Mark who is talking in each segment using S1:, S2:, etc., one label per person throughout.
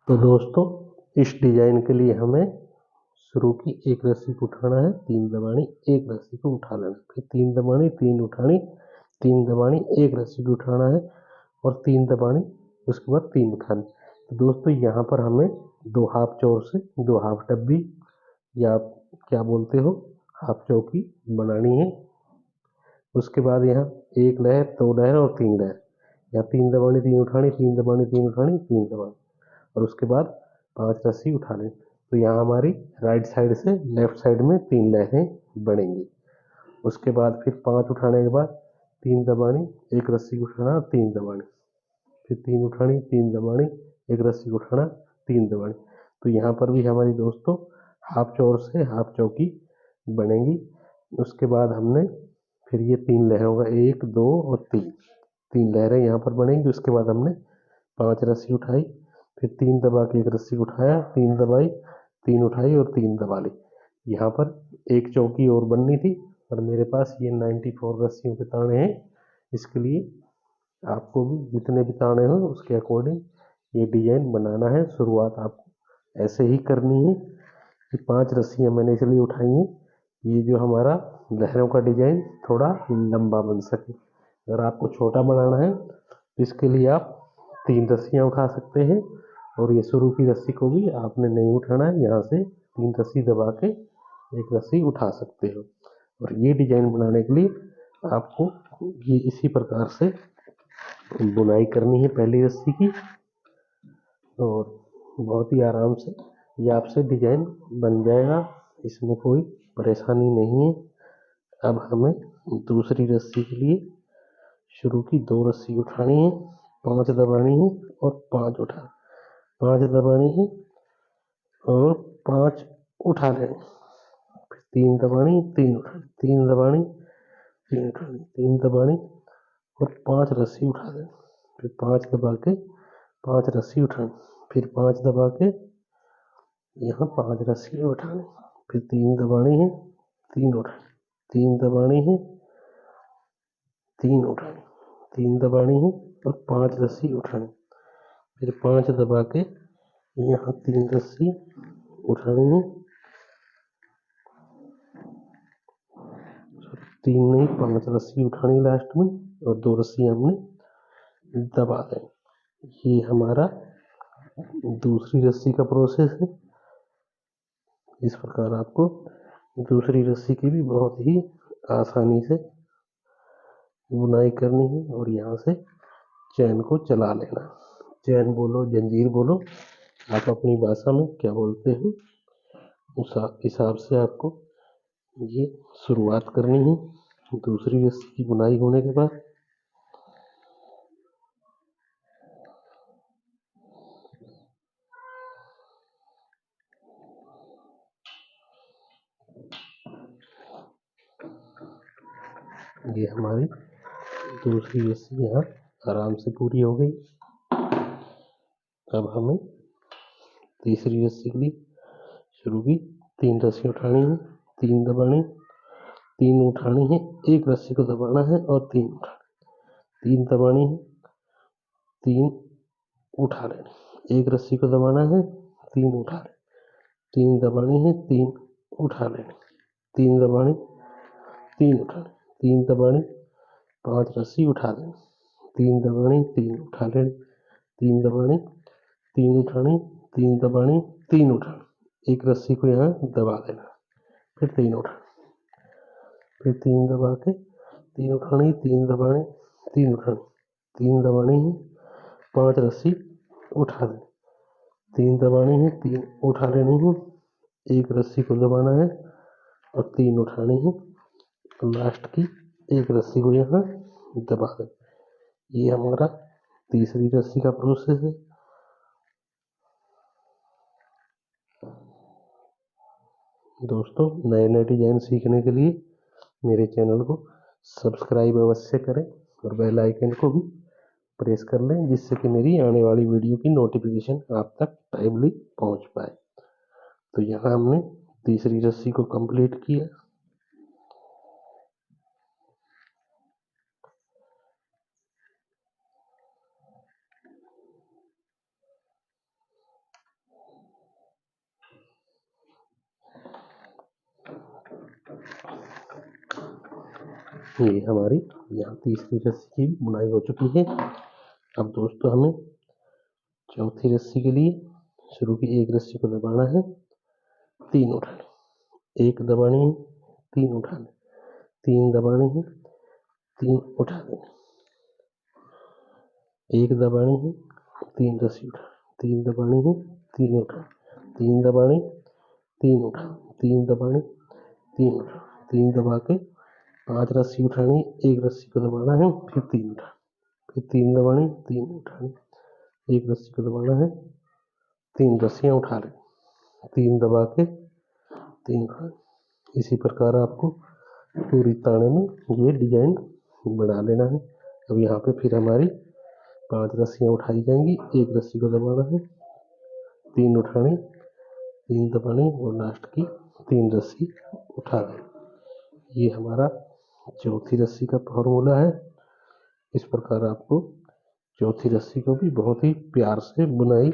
S1: तो दोस्तों इस डिजाइन के लिए हमें शुरू की एक रस्सी को उठाना है, 3 दबानी, एक रस्सी को उठा लेना, फिर 3 दबानी, 3 उठानी, 3 दबानी, एक रस्सी को उठाना है और 3 दबानी, उसके बाद 3 उठानी। तो दोस्तों यहाँ पर हमें 2 हाफ चौर से 2 हाफ डब्बी या आप क्या बोलते हो हाफ चौकी बनानी है। उसके बाद यहाँ 1 लहर, 2 लहर और 3 लहर, यहाँ 3 दबानी, 3 उठानी, 3 दबानी, 3 उठानी, 3 दबानी और उसके बाद 5 रस्सी उठा लें। तो यहाँ हमारी राइट साइड से लेफ्ट साइड में 3 लहरें बनेंगी। उसके बाद फिर 5 उठाने के बाद 3 दबानी, एक रस्सी को उठाना, 3 दबानी, फिर 3 उठानी, 3 दबानी, एक रस्सी को उठाना, 3 दबानी। तो यहाँ पर भी हमारी दोस्तों हाफ चौर से हाफ चौकी बनेगी। उसके बाद हमने फिर ये 3 लहरों का 1, 2 और 3 लहरें यहाँ पर बनेंगी। उसके बाद हमने 5 रस्सी उठाई, फिर 3 दबा के एक रस्सी उठाया, 3 दबाई, 3 उठाई और 3 दबा ली। यहाँ पर एक चौकी और बननी थी और मेरे पास ये 94 रस्सियों के ताने हैं। इसके लिए आपको भी जितने भी ताने हो उसके अकॉर्डिंग ये डिजाइन बनाना है। शुरुआत आपको ऐसे ही करनी है कि 5 रस्सियाँ मैंने इसलिए उठाई हैं, ये जो हमारा लहरों का डिजाइन थोड़ा लंबा बन सके। अगर आपको छोटा बनाना है तो इसके लिए आप 3 रस्सियाँ उठा सकते हैं और ये शुरू की रस्सी को भी आपने नहीं उठाना है, यहाँ से 3 रस्सी दबा के एक रस्सी उठा सकते हो। और ये डिजाइन बनाने के लिए आपको ये इसी प्रकार से बुनाई करनी है पहली रस्सी की और बहुत ही आराम से ये आपसे डिजाइन बन जाएगा, इसमें कोई परेशानी नहीं है। अब हमें दूसरी रस्सी के लिए शुरू की 2 रस्सी उठानी है, 5 दबानी है और 5 उठा, 5 दबानी है और 5 उठा लेनी, फिर 3 दबानी, 3 उठानी, 3 दबानी, 3 उठानी, 3 दबानी और 5 रस्सी उठा देनी, फिर 5 दबा के 5 रस्सी उठानी, फिर 5 दबा के यहाँ 5 रस्सी उठानी, फिर 3 दबानी है, 3 उठानी, 3 दबानी है, 3 उठानी, 3 दबानी है और 5 रस्सी उठानी, फिर 5 दबा के यहाँ 3 रस्सी उठानी है, 3 नहीं 5 रस्सी उठानी लास्ट में और 2 रस्सी हमने दबा दें। ये हमारा दूसरी रस्सी का प्रोसेस है। इस प्रकार आपको दूसरी रस्सी की भी बहुत ही आसानी से बुनाई करनी है और यहाँ से चैन को चला लेना। चैन बोलो, जंजीर बोलो, आप अपनी भाषा में क्या बोलते हो उस हिसाब से आपको ये शुरुआत करनी है। दूसरी रस्सी की बुनाई होने के बाद ये हमारी दूसरी रस्सी यहाँ आराम से पूरी हो गई। अब हमें तीसरी रस्सी के लिए शुरू की 3 रस्सी उठानी है, 3 दबानी, 3 उठानी है, एक रस्सी को दबाना है और 3 उठानी, 3 दबानी है, 3 उठा लेनी, एक रस्सी को दबाना है, 3 उठा लेनी, 3 दबानी है, 3 उठा लेनी, 3 दबानी, 3 उठानी, 3 दबानी, 5 रस्सी उठा लेनी, 3 दबानी, 3 उठा लेनी, 3 दबानी, 3 उठानी, 3 दबानी, 3 उठानी, एक रस्सी को यहाँ दबा देना, फिर 3 उठानी, फिर 3 दबा के 3 उठानी, 3 दबानी, 3 उठानी, 3 दबानी है, 5 रस्सी उठा देनी, 3 दबानी है, 3 उठा लेनी है, एक रस्सी को दबाना है और 3 उठानी है, लास्ट की एक रस्सी को यहाँ दबा दें। ये हमारा तीसरी रस्सी का प्रोसेस है। दोस्तों नए नए डिजाइन सीखने के लिए मेरे चैनल को सब्सक्राइब अवश्य करें और बेल आइकन को भी प्रेस कर लें, जिससे कि मेरी आने वाली वीडियो की नोटिफिकेशन आप तक टाइमली पहुंच पाए। तो यहाँ हमने तीसरी रस्सी को कंप्लीट किया। ये हमारी यहाँ तीसरी रस्सी की बुनाई हो चुकी है। अब दोस्तों हमें चौथी रस्सी के लिए शुरू की एक रस्सी को दबाना है, 3 उठाने, एक दबानी है, 3 उठाने, 3 दबानी है, 3 उठा देने, एक दबानी है, 3 रस्सी उठा, 3 दबानी है, 3 उठा, 3 दबानी, 3 उठा, 3 दबानी, 3 उठा, 3 दबा के 5 रस्सी उठानी, एक रस्सी को दबाना है, फिर 3 उठा, फिर 3 दबानी, 3 उठानी, एक रस्सी को दबाना है, 3 रस्सियाँ उठा लें, 3 दबा के 3 उठा। इसी प्रकार आपको पूरी ताने में ये डिजाइन बना लेना है। अब यहाँ पे फिर हमारी 5 रस्सियाँ उठाई जाएंगी, एक रस्सी को दबाना है, 3 उठानी, 3 दबानी और लास्ट की 3 रस्सी उठा दें। ये हमारा चौथी रस्सी का फॉर्मूला है। इस प्रकार आपको चौथी रस्सी को भी बहुत ही प्यार से बुनाई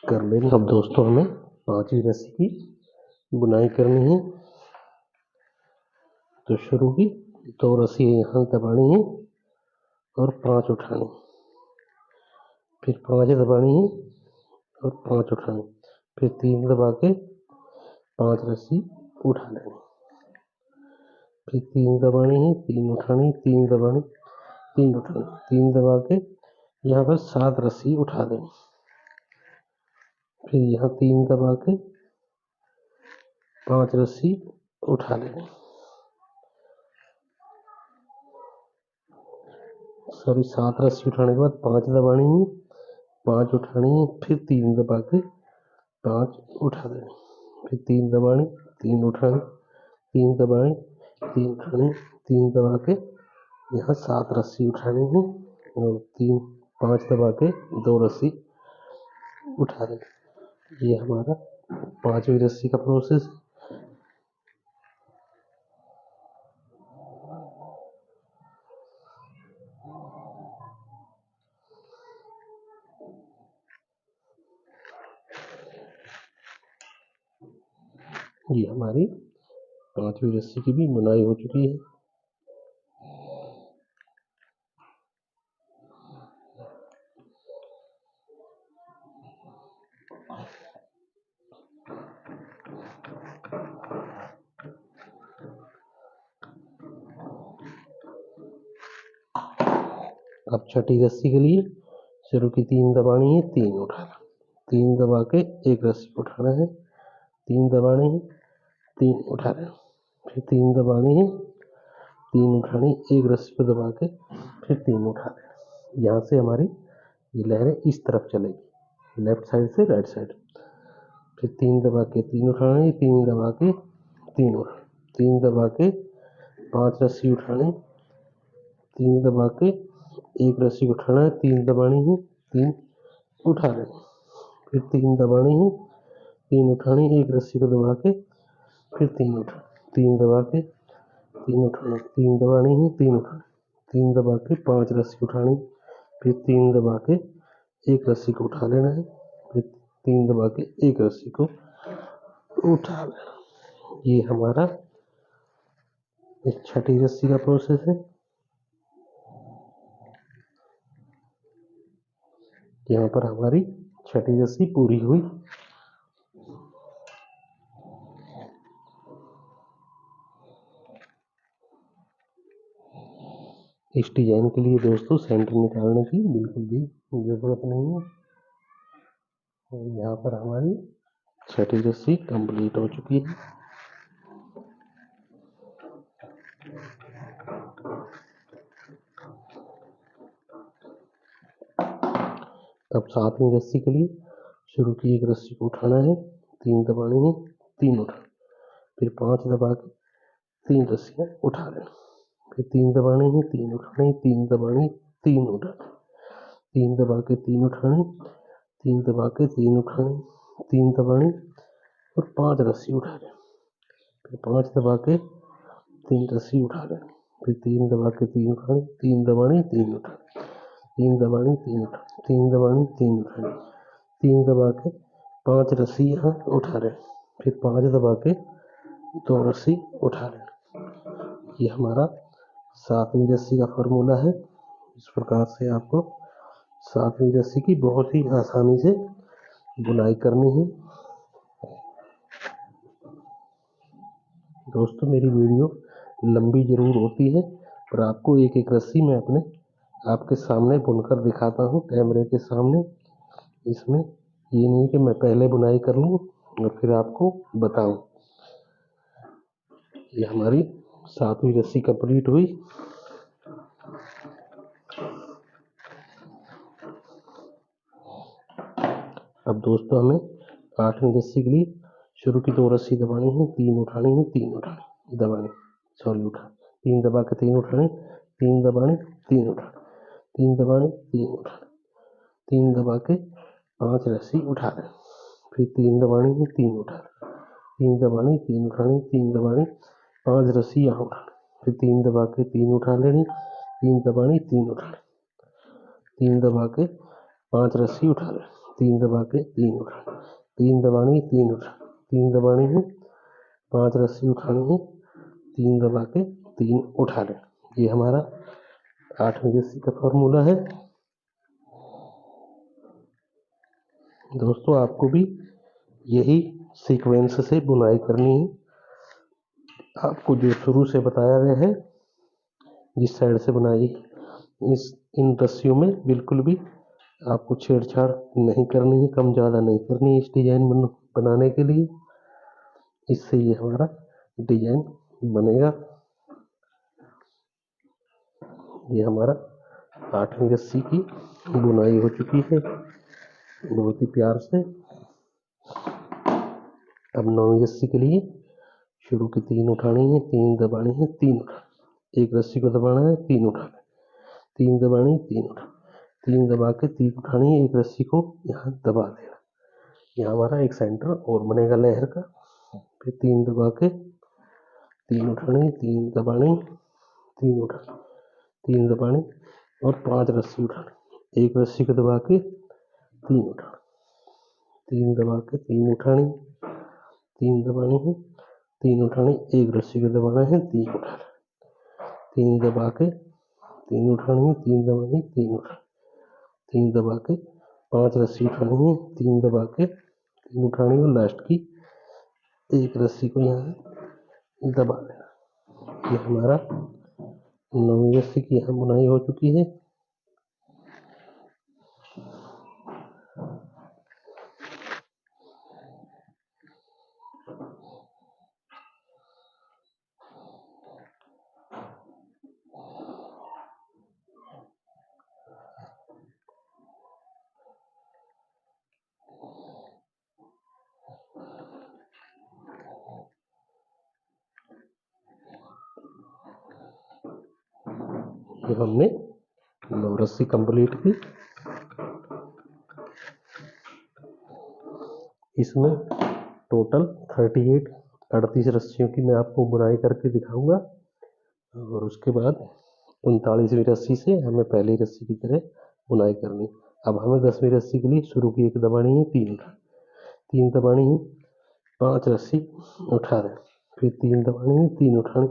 S1: कर लेनी। अब दोस्तों हमें 5वीं रस्सी की बुनाई करनी है। तो शुरू की 2 रस्सी यहाँ दबानी है और 5 उठानी, फिर 5 दबानी है और 5 उठानी, फिर 3 दबा के 5 रस्सी उठा लेनी, फिर 3 दबानी है, 3 उठानी, 3 दबानी, 3 उठानी, 3 दबा के यहाँ पर 7 रस्सी उठा देनी, फिर यहाँ 3 दबा के 5 रस्सी उठा लेनी, सॉरी 7 रस्सी उठाने के बाद 5 दबानी है, 5 उठानी है, फिर 3 दबा के 5 उठा देनी, फिर 3 दबानी, 3 उठानी, 3 दबानी, 3 उठानी, 3 दबा के यहाँ 7 रस्सी उठानी है और 5 दबा के 2 रस्सी उठा देनी। ये हमारा 5वीं रस्सी का प्रोसेस है। ये हमारी 5वीं रस्सी की भी बुनाई हो चुकी है। अब छठी रस्सी के लिए शुरू की 3 दबानी है, 3 उठाना, 3 दबा के एक रस्सी उठाना है, 3 दबानी है, 3 उठाना, फिर 3 दबानी है, 3 उठानी, एक रस्सी को दबा के फिर 3 उठा देना। यहाँ से हमारी ये लहरें इस तरफ चलेगी, लेफ्ट साइड से राइट साइड। फिर 3 दबा के 3 उठानी, 3 दबा के 3 उठाना, 3 दबा के 5 रस्सी उठानी, 3 दबा के एक रस्सी को उठाना है, 3 दबानी है, 3 उठा लेनी, फिर 3 दबानी है, 3 उठानी, एक रस्सी को दबा के फिर 3 उठा, 3 दबा के 3 उठानी, 3 दबानी है, 3 उठानी, 3 दबा के 5 रस्सी उठानी, फिर 3 दबा के एक रस्सी को उठा लेना है, फिर 3 दबा के एक रस्सी को उठा लेना। ये हमारा छठी रस्सी का प्रोसेस है। यहाँ पर हमारी छठी रस्सी पूरी हुई। इस डिजाइन के लिए दोस्तों सेंटर निकालने की बिल्कुल भी जरूरत नहीं है। और यहाँ पर हमारी छठी रस्सी कंप्लीट हो चुकी है। अब 7वीं रस्सी के लिए शुरू की एक रस्सी को उठाना है, 3 दबानी है, 3 उठाना, फिर 5 दबा के 3 रस्सियाँ उठा लेना, फिर 3 दबानी है, 3 उठानी, 3 दबानी, 3 उठानी, 3 दबा के 3 उठानी, 3 दबा के 3 उठानी, 3 दबानी और 5 रस्सी उठा लेना, फिर 5 दबा के 3 रस्सी उठा लेना, फिर 3 दबा के 3 उठानी, 3 दबानी, 3 उठानी, 3 दबानी, 3 उठानी, 3 दबानी, 3 उठानी, 3 दबा के 5 रस्सी यहाँ उठा लेना, फिर 5 दबा के 2 रस्सी उठा लेना। ये हमारा सातवीं रस्सी का फॉर्मूला है। इस प्रकार से आपको सातवीं रस्सी की बहुत ही आसानी से बुनाई करनी है। दोस्तों मेरी वीडियो लंबी ज़रूर होती है, पर आपको एक एक रस्सी मैं आपके सामने बुनकर दिखाता हूँ कैमरे के सामने। इसमें ये नहीं कि मैं पहले बुनाई कर लूँ और फिर आपको बताऊँ। ये हमारी सातवीं रस्सी कंप्लीट हुई। अब दोस्तों हमें आठवीं रस्सी के लिए शुरू की 2 रस्सी दबानी है, 3 उठानी है, 3 उठानी दबानी, सॉरी उठा 3 दबा के 3 उठानी, 3 दबानी, 3 उठानी, 3 दबानी, 3 उठानी, 3 दबा के 5 रस्सी उठा लें, फिर 3 दबानी है, 3 उठा, 3 दबानी, 3 उठानी, 3 दबानी, 5 रस्सी यहाँ उठा, फिर 3 दबा के 3 उठा लेनी, 3 दबानी, 3 उठानी, 3 दबा के 5 रस्सी उठा लें, 3 दबा के 3 उठानी, 3 दबानी, 3 उठानी, 3 दबानी है, 5 रस्सी उठानी है, 3 दबा के 3 उठा लें। ये हमारा आठवीं रस्सी का फॉर्मूला है। दोस्तों आपको भी यही सीक्वेंस से बुनाई करनी है। आपको जो शुरू से बताया गया है, जिस साइड से बुनाई, इन रस्सियों में बिल्कुल भी आपको छेड़छाड़ नहीं करनी है, कम ज़्यादा नहीं करनी है इस डिजाइन बनाने के लिए। इससे ये हमारा डिजाइन बनेगा। ये हमारा आठवीं रस्सी की बुनाई हो चुकी है बहुत ही प्यार से। अब नौवीं रस्सी के लिए शुरू की 3 उठानी है, 3 दबानी है, 3 उठानी, एक रस्सी को दबाना है, 3 उठाना, 3 दबानी, 3 उठानी, 3 दबा के 3 उठानी है, एक रस्सी को यहाँ दबा देना। यहाँ हमारा एक सेंटर और बनेगा लहर का। फिर 3 दबा के 3 उठानी, 3 दबानी, 3 उठानी, 3 दबानी और 5 रस्सी उठानी, एक रस्सी को दबा के 3 उठानी, 3 दबा के 3 उठानी, 3 दबानी है, 3 उठानी, एक रस्सी को दबाना है, 3 उठाना, 3 दबा के 3 उठानी है, 3 दबानी, 3 उठानी, 3 दबा के 5 रस्सी उठानी है, 3 दबा के 3 उठानी और लास्ट की एक रस्सी को यहाँ दबा देना। ये हमारा नौवीं रस्सी की यहाँ बुनाई हो चुकी है। ये हमने 9 रस्सी कंप्लीट की। इसमें टोटल 38 रस्सियों की मैं आपको बुनाई करके दिखाऊंगा और उसके बाद 39वीं रस्सी से हमें पहली रस्सी की तरह बुनाई करनी। अब हमें 10वीं रस्सी के लिए शुरू की 1 दबानी है, 3 उठा, 3 दबानी है, 5 रस्सी उठा दें, फिर 3 दबानी है, 3 उठानी,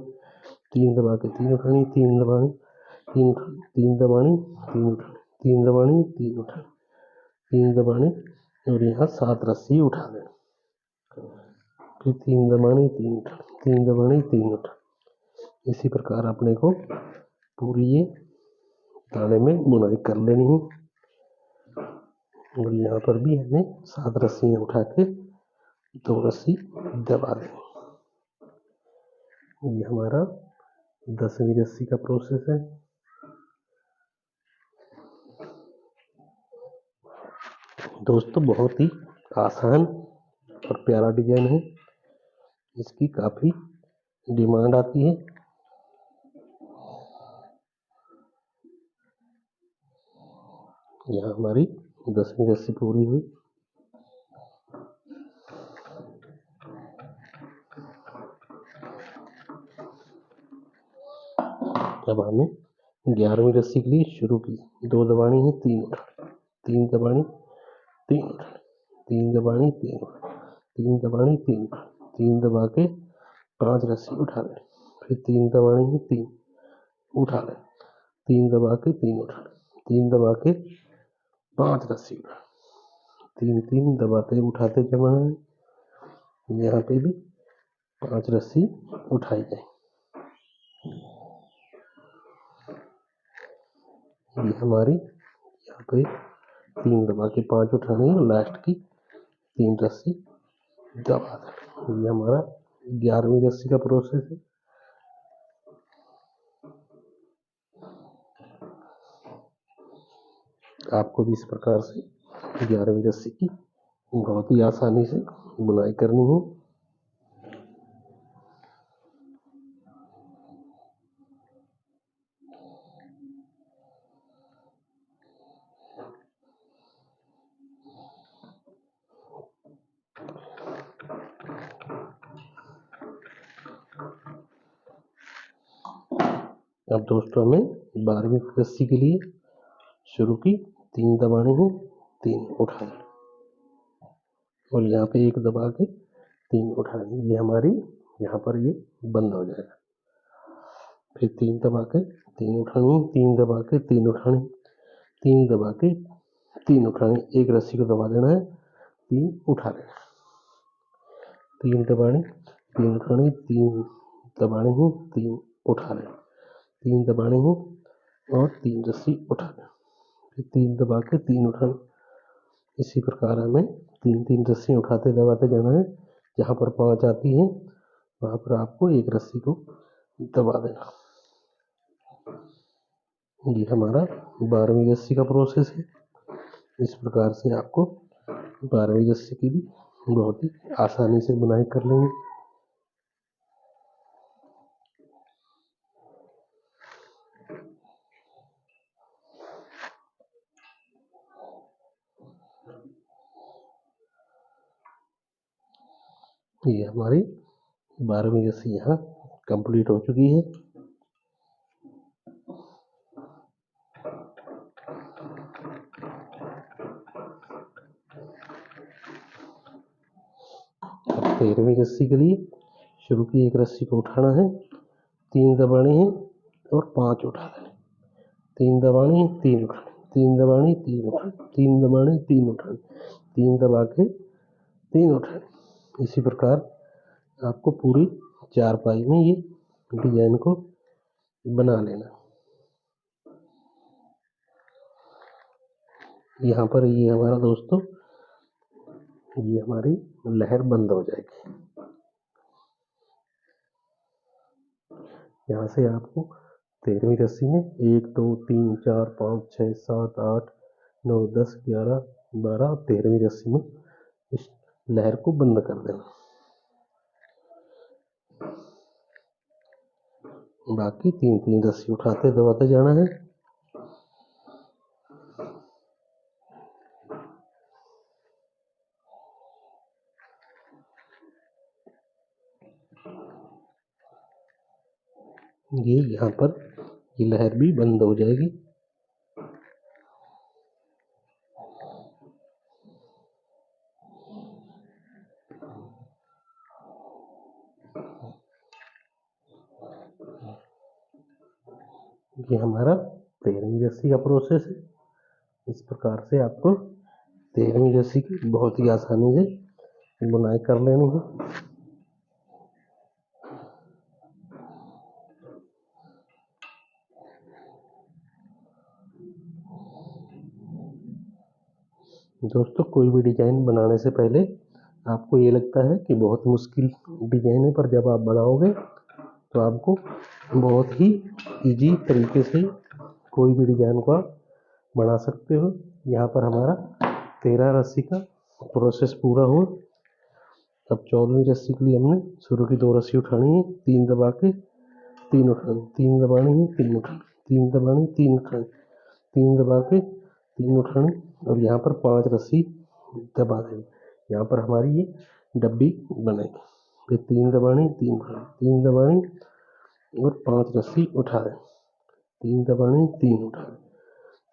S1: 3 दबा के 3 उठानी, 3 दबानी, 3 उठानी, 3 दबानी, 3 उठानी, 3 दबानी, 3 उठानी, 3 दबानी और यहाँ 7 रस्सी उठा दें, फिर 3 दबानी, 3 उठानी, 3 दबानी, 3 उठानी। इसी प्रकार अपने को पूरी ये दाने में बुनाई कर लेनी है। और यहाँ पर भी हमें 7 रस्सियाँ उठा के 2 रस्सी दबा देनी। ये हमारा 10वीं रस्सी का प्रोसेस है। दोस्तों बहुत ही आसान और प्यारा डिजाइन है, इसकी काफ़ी डिमांड आती है। यहाँ हमारी 10वीं रस्सी पूरी हुई। अब हमें 11वीं रस्सी के लिए शुरू की 2 दबानी है, 3 उठानी, 3 दबानी, 3 उठानी, 3 दबानी, 3 उठानी, 3 दबानी, 3 उठानी, 3 दबा के 5 रस्सी उठा लें, फिर 3 दबानी है, 3 उठा लें, 3 दबा के 3 उठा लें, 3 दबा के 5 रस्सी उठा, 3 दबाते उठाते जमा है। यहाँ पे भी 5 रस्सी उठाई जाए। ये हमारी यहाँ पे 3 दबा के 5 उठानी है, लास्ट की 3 रस्सी दबा दें। ये हमारा 11वीं रस्सी का प्रोसेस है। आपको भी इस प्रकार से 11वीं रस्सी की बहुत ही आसानी से बुनाई करनी है। अब दोस्तों हमें 12वीं रस्सी के लिए शुरू की 3 दबाने हैं, 3 उठाए और यहाँ पे 1 दबा के 3 उठाए। ये हमारी यहाँ पर ये बंद हो जाएगा। फिर 3 दबा के 3 उठानी, 3 दबा के 3 उठानी, 3 दबा के 3 उठानी, एक रस्सी को दबा देना है, 3 उठा लेना, 3 दबानी, 3 उठानी, 3 दबाने हैं, 3 उठा लेना, 3 दबाने हैं और 3 रस्सी उठा लेना, फिर 3 दबा के 3 उठाना। इसी प्रकार हमें 3 रस्सी उठाते दबाते जाना है। जहाँ पर 5 आती है वहाँ पर आपको एक रस्सी को दबा देना। ये हमारा 12वीं रस्सी का प्रोसेस है। इस प्रकार से आपको 12वीं रस्सी की भी बहुत ही आसानी से बुनाई कर लेंगे। ये हमारी 12वीं रस्सी यहाँ कंप्लीट हो चुकी है। अब 13वीं रस्सी के लिए शुरू की एक रस्सी को उठाना है, 3 दबाने हैं और 5 उठा देने, 3 दबाने 3 उठाने, 3 दबाने 3 उठाने, 3 दबाने 3 उठाने, 3 दबा के 3 उठाने। इसी प्रकार आपको पूरी 4 पाई में ये डिजाइन को बना लेना। यहाँ पर ये हमारा दोस्तों ये हमारी लहर बंद हो जाएगी। यहाँ से आपको 13वीं रस्सी में 1 2 3 4 5 6 7 8 9 10 11 12 13वीं रस्सी में इस लहर को बंद कर देना। बाकी 3 रस्सी उठाते दबाते जाना है। ये यहाँ पर ये लहर भी बंद हो जाएगी। ये हमारा 13वीं रस्सी का प्रोसेस है। इस प्रकार से आपको 13वीं रस्सी की बहुत ही आसानी से बुनाई कर लेनी है। दोस्तों कोई भी डिजाइन बनाने से पहले आपको ये लगता है कि बहुत मुश्किल डिजाइन है, पर जब आप बनाओगे तो आपको बहुत ही इजी तरीके से कोई भी डिजाइन को आप बना सकते हो। यहाँ पर हमारा 13 रस्सी का प्रोसेस पूरा हुआ। अब 14वीं रस्सी के लिए हमने शुरू की 2 रस्सी उठानी है, 3 दबा के 3 उठानी, 3 दबानी है 3 उठानी, 3 दबानी 3 उठानी, 3 दबा के 3 उठानी और यहाँ पर 5 रस्सी दबा देनी। यहाँ पर हमारी ये डब्बी बनेगी। फिर 3 दबानी 3 उठानी, 3 दबानी और 5 रस्सी उठा दें, 3 दबानी 3 उठा लें,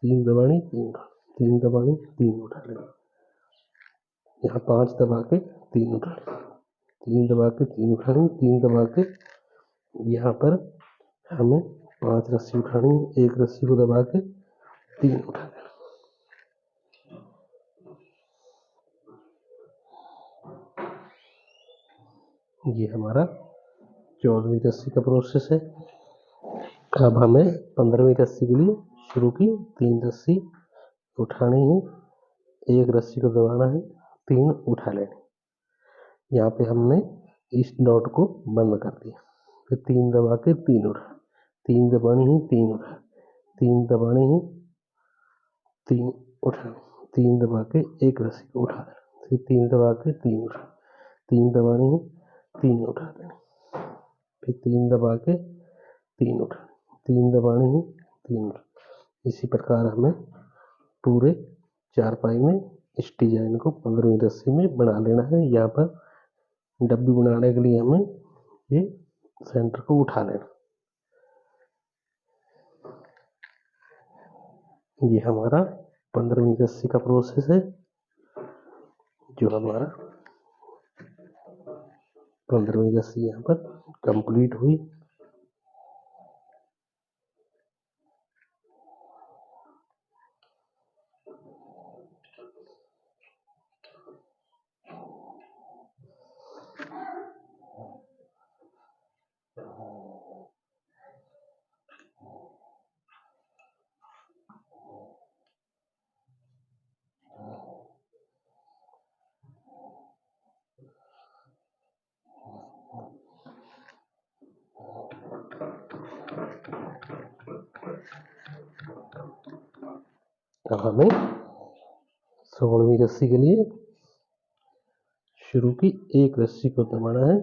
S1: 3 दबानी 3 उठा, 3 दबानी 3 उठा लें। यहाँ 5 दबा के 3 उठा लें, 3 दबा के 3 उठा लें, 3 दबा के यहाँ पर हमें 5 रस्सी उठानी, एक रस्सी को दबा के 3 उठा लेना। ये हमारा 14वीं रस्सी का प्रोसेस है। अब हमें 15वीं रस्सी के लिए शुरू की 3 रस्सी उठानी है, एक रस्सी को दबाना है, 3 उठा लेने। यहाँ पे हमने इस डॉट को बंद कर दिया, फिर 3 दबा के 3 उठा, 3 दबानी है, 3 उठा, 3 दबानी है, 3 उठा, 3 दबा के एक रस्सी को उठा देना, फिर 3 दबा के 3 उठा, 3 दबानी है, 3 उठा देना, फिर 3 दबा के 3 उठा, 3 दबानी है, 3 उठा। इसी प्रकार हमें पूरे चारपाई में इस डिजाइन को 15वीं रस्सी में बना लेना है। यहाँ पर डब्बी बनाने के लिए हमें ये सेंटर को उठा लेना। ये हमारा 15वीं रस्सी का प्रोसेस है, जो हमारा 15वीं रस्सी यहाँ पर कंप्लीट हुई। अब हमें 16वीं रस्सी के लिए शुरू की एक रस्सी को दबाना है,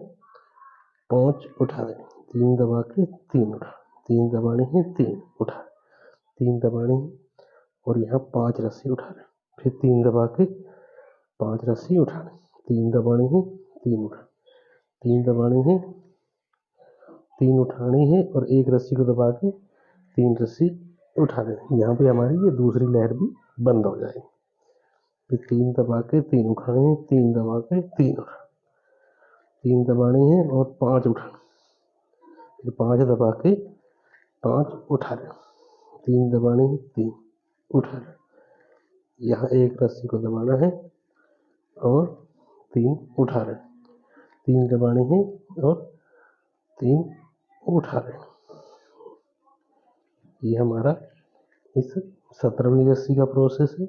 S1: 5 उठा दें, 3 दबा के 3 उठा, 3 दबानी है, 3 उठा, 3 दबानी है और यहाँ 5 रस्सी उठा लें, फिर 3 दबा के 5 रस्सी उठा लें, 3 दबानी है, 3 उठा, 3 दबानी है, 3 उठानी है और एक रस्सी को दबा के 3 रस्सी उठा लें। यहाँ पे हमारी ये दूसरी लहर भी बंद हो जाएगी। फिर 3 दबा के 3 उठाने हैं, 3 दबा के 3 उठा, 3 दबाने हैं और 5 उठाने, फिर 5 दबा के 5 उठा लें, 3 दबाने हैं, 3 उठा लें। यहाँ एक रस्सी को दबाना है और 3 उठा लें, 3 दबाने हैं और 3 उठा लें। ये हमारा इस 17वीं रस्सी का प्रोसेस है।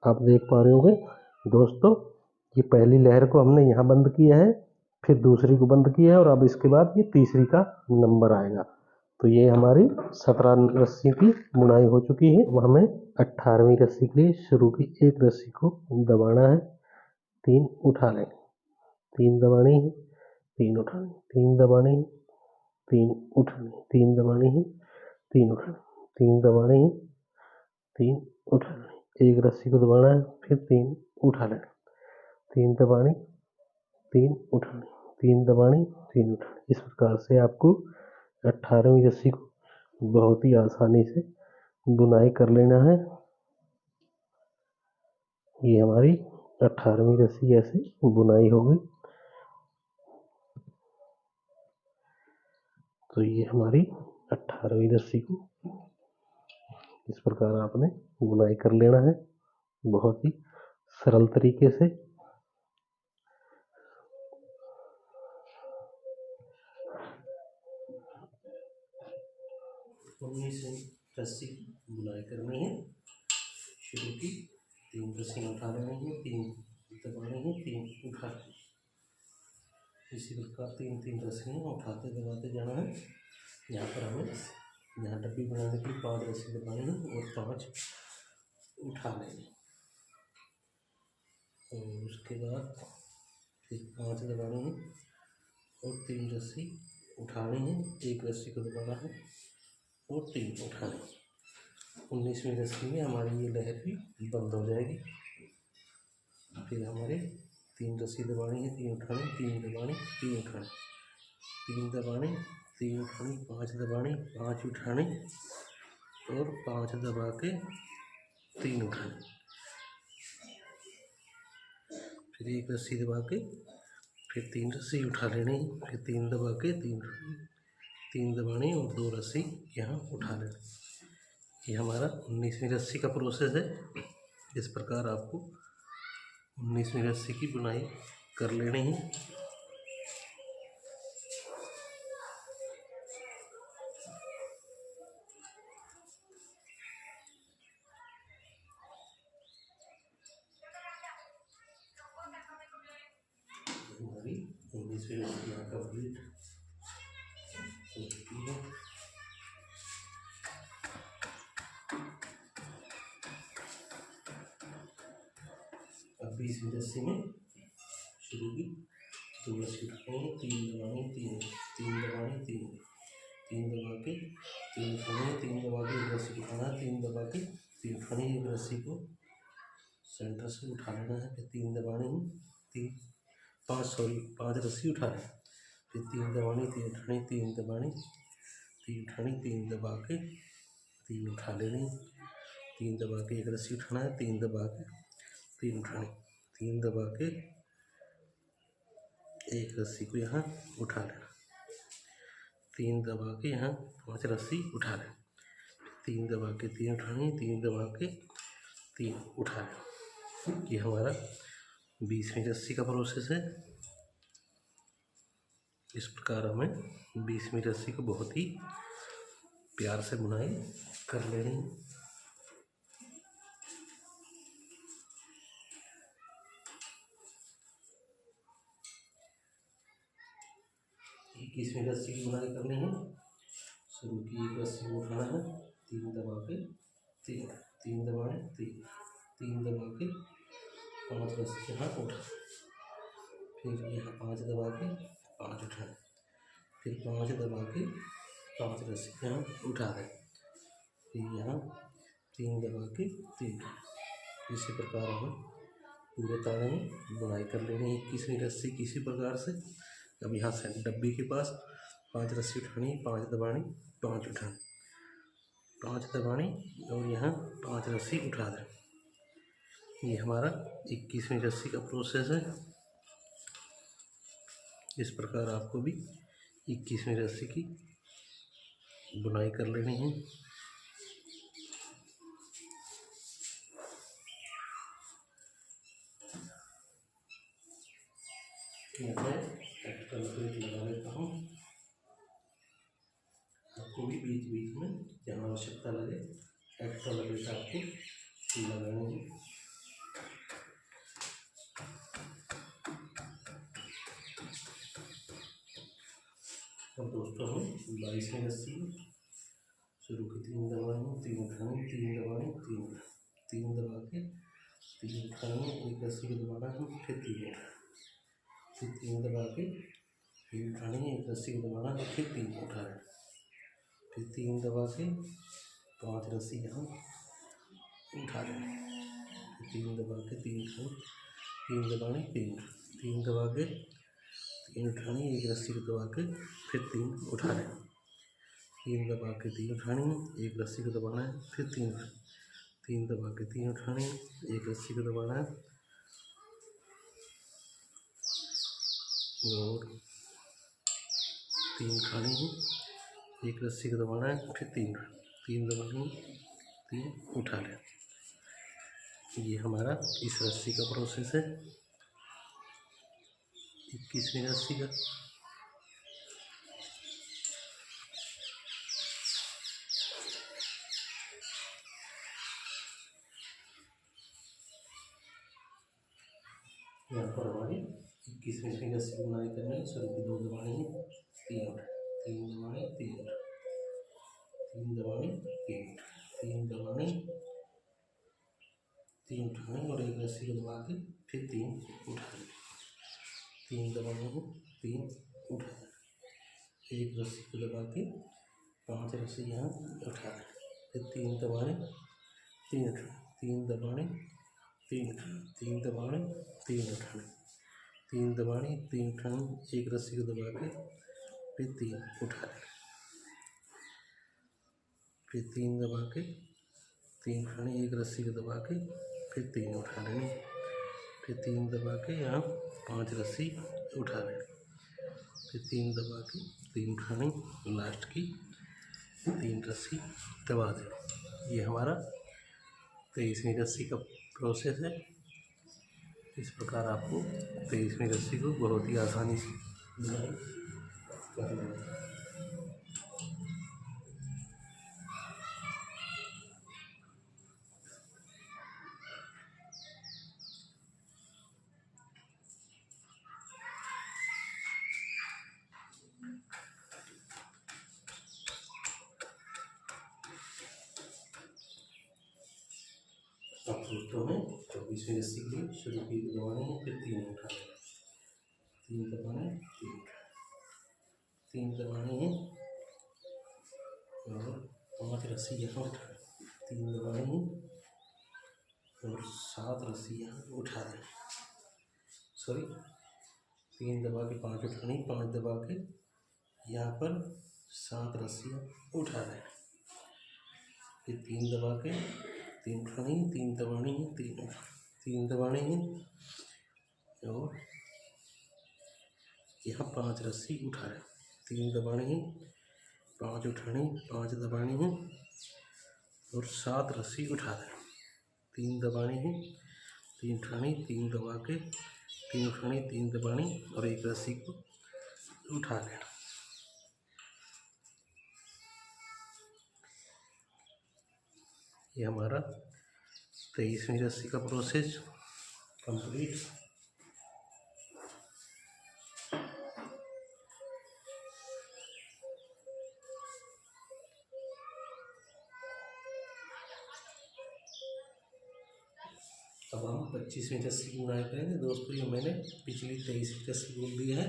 S1: आप देख पा रहे होंगे दोस्तों, ये पहली लहर को हमने यहाँ बंद किया है, फिर दूसरी को बंद किया है और अब इसके बाद ये तीसरी का नंबर आएगा। तो ये हमारी 17 रस्सी की बुनाई हो चुकी है। अब हमें 18वीं रस्सी के लिए शुरू की एक रस्सी को दबाना है, 3 उठा लें, 3 दबानी है, 3 उठानी, 3 दबानी है, 3 उठानी, 3 दबानी है, 3 उठानी, 3 दबानी है, 3 उठानी, एक रस्सी को दबाना है, फिर 3 उठा लेना, 3 दबानी, 3 उठानी, 3 दबानी, 3 उठानी। इस प्रकार से आपको 18वीं रस्सी को बहुत ही आसानी से बुनाई कर लेना है। ये हमारी 18वीं रस्सी ऐसे बुनाई हो गई। तो ये हमारी 18वीं रस्सी को इस प्रकार आपने बुनाई कर लेना है, बहुत ही सरल तरीके से। रस्सी की बुनाई करनी है, शुरू की 3 रस्सियाँ उठा लेनी है, 3 दबानी है, 3 उठा लेनी है। इसी प्रकार 3 रस्सियाँ उठाते दबाते जाना है। यहाँ पर हमें यहाँ डब्बी बनाने के लिए 5 रस्सी दबानी है और 5 उठा लेंगे और उसके बाद फिर 5 दबानी है और 3 रस्सी उठानी है, एक रस्सी को दबाना है और 3 उठानी है। 19वीं रस्सी में हमारी ये लहर भी बंद हो जाएगी। फिर हमारे 3 रस्सी दबानी है, 3 उठानी, 3 दबानी, 3 उठानी, 3 दबानी, 3 उठानी, 5 दबानी, 5 उठानी और 5 दबा के 3 उठानी। फिर 1 रस्सी दबा के फिर 3 रस्सी उठा लेनी, फिर 3 दबा के 3 दबानी और 2 रस्सी यहाँ उठा लेनी। ये हमारा 19वीं रस्सी का प्रोसेस है। इस प्रकार आपको 19वीं रस्सी की बुनाई कर लेनी है। हमारी 19वीं रस्सी यहाँ कंप्लीट हो चुकी है। अब 20वीं रस्सी में शुरू की 2 रस्सी उठानी, 3 दबानी, 3 दबानी, 3 दबा के 3 उठानी, 3 दबा के 1 रस्सी उठाना, 3 दबा के 3 उठानी, 1 रस्सी को सेंटर से उठा लेना है। फिर 3 दबानी, 5 रस्सी उठा लें, फिर 3 दबानी, 3 उठानी, 3 दबानी, 3 उठानी, 3 दबा के 3 उठा लेनी, 3 दबा के 1 रस्सी उठाना है, 3 दबा के 3 उठानी, 3 दबा के 1 रस्सी को यहाँ उठा लेना, 3 दबा के यहाँ 5 रस्सी उठा लें, 3 दबा के 3 उठानी, 3 दबा के 3 उठा लें। ये हमारा 20वीं रस्सी का प्रोसेस है। इस प्रकार हमें 20वीं रस्सी को बहुत ही प्यार से बुनाई कर लेनी। 21वीं रस्सी की बुनाई करनी है। शुरू की 1 रस्सी को उठाना है, 3 दबा के 3 दबाए, 3 दबा के 5 रस्सी यहाँ उठा, फिर यहाँ 5 दबा के 5 उठाए, फिर 5 दबा के 5 रस्सी यहाँ उठा दें, फिर यहाँ 3 दबा के 3। इसी प्रकार हमें पूरे तारे में बुनाई कर लेनी है 21वीं रस्सी किसी प्रकार से। अब यहाँ से डब्बी के पास 5 रस्सी उठानी, 5 दबानी, 5 उठानी, 5 दबानी और यहाँ 5 रस्सी उठा दें। ये हमारा 21वीं रस्सी का प्रोसेस है। इस प्रकार आपको भी 21वीं रस्सी की बुनाई कर लेनी है। मैं एक्स्ट्रा लपेट लगा लेता हूँ। आपको भी बीच बीच में जहाँ आवश्यकता लगे एक्स्ट्रा लपेट आपको लगानी है। अब दोस्तों हम 22वीं रस्सी शुरू की 3 दबानी, 3 उठानी, 3 दबानी, 3 दबा के 3 उठानी, 1 रस्सी को दबाना है, फिर 3 फिर 3 दबा के फिर उठानी, 1 रस्सी को दबाना, फिर 3 उठा लें, फिर 3 दबा के 5 रस्सी यहाँ उठा लें, फिर 3 दबा के 3 दबानी, 3 दबा के 3 उठानी, 1 रस्सी को दबा के फिर 3 उठा लें, 3 दबा के 3 उठानी, 1 रस्सी को दबाना है, फिर 3 दबा के 3 उठानी, 1 रस्सी को दबाना है और 3 उठानी है, 1 रस्सी को दबाना है, फिर 3 दबानी, 3 उठा लें। ये हमारा इस रस्सी का प्रोसेस है 21वीं रस्सी का। यहाँ पर हमारी 21वीं रस्सी की बुनाई करनी है। शुरू की 2 दबानी है, 3 दबानी, 3 दबानी, 3 दबानी, 3 उठानी और 1 रस्सी को दबा के फिर 3 उठानी, 3 दबानी है, 3 उठाना, 1 रस्सी को दबा के 5 रस्सी यहाँ उठा दें, फिर 3 दबाने 3 उठाने, 3 दबाने 3 उठाने, 3 दबाने 3 उठाने, 3 दबाने 3 उठाने, एक रस्सी को दबा के फिर 3 उठा लेना, फिर 3 दबा के 3 उठाने, एक रस्सी को दबा के फिर 3 उठा लेने, फिर 3 दबा के यहाँ 5 रस्सी उठा लेनी, फिर 3 दबा के 3 उठानी, लास्ट की 3 रस्सी दबा देनी। ये हमारा 23वीं रस्सी का प्रोसेस है। इस प्रकार आपको 23वीं रस्सी को बहुत ही आसानी से बुनाई कर लेना है। अब दोस्तों में 24वीं रस्सी के लिए शुरू की दबाने हैं, फिर 3 उठा लेना, 3 दबाने 3 उठाने, 3 दबाने हैं और 5 रस्सी यहाँ उठाने, 3 दबाने हैं और 7 रस्सी यहाँ उठा दें, सॉरी 3 दबा के 5 उठानी, 5 दबा के यहाँ पर 7 रस्सियाँ उठा दें, फिर 3 दबा के 3 उठानी, 3 दबानी है, 3 दबाने हैं और यहाँ 5 रस्सी उठा रहे, 3 दबाने हैं, 5 उठानी, 5 दबानी है और 7 रस्सी उठा दें, 3 दबाने हैं, 3 उठानी, 3 दबा के 3 उठानी, 3 दबानी और एक रस्सी को उठा लेना। ये हमारा 23वीं रस्सी का प्रोसेस कंप्लीट। अब हम 25वीं रस्सी की बुनाई करेंगे। दोस्तों ये मैंने पिछली 23वीं रस्सी बोल दी है,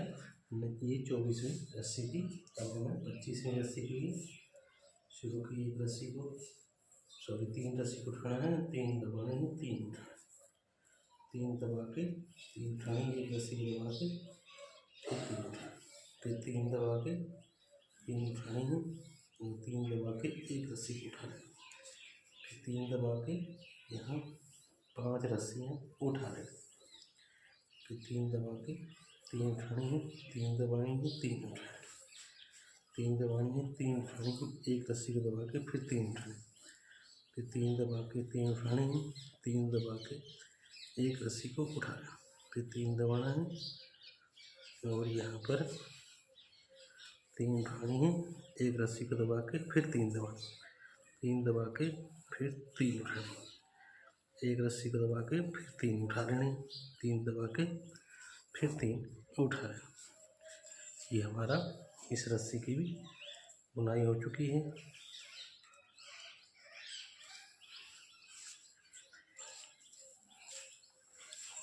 S1: ये 24वीं रस्सी की। अब मैं 25वीं रस्सी के लिए शुरू की एक रस्सी को सॉरी 3 रस्सी को उठाना है, 3 दबाने हैं, 3 उठाना, 3 दबा के 3 उठाने, एक रस्सी को दबा के फिर 3 उठाना, फिर 3 दबा के 3 उठाने हैं, 3 दबा के एक रस्सी को उठाना, फिर 3 दबा के यहाँ 5 रस्सियाँ उठा लें, फिर 3 दबा के 3 उठाने हैं, 3 दबाने हैं, 3 उठाने, 3 दबाने हैं, 3 उठाने हैं, एक रस्सी को दबा के फिर 3 उठाने, फिर 3 दबा के 3 उठाने हैं, 3 दबा के एक रस्सी को उठाना, फिर 3 दबाना है और यहाँ पर 3 उठानी है, एक रस्सी को दबा के फिर 3 दबाना, 3 दबा के फिर 3 उठाने, एक रस्सी को दबा के फिर 3 उठा लेने, 3 दबा के फिर 3 उठा लेने। ये हमारा इस रस्सी की भी बुनाई हो चुकी है।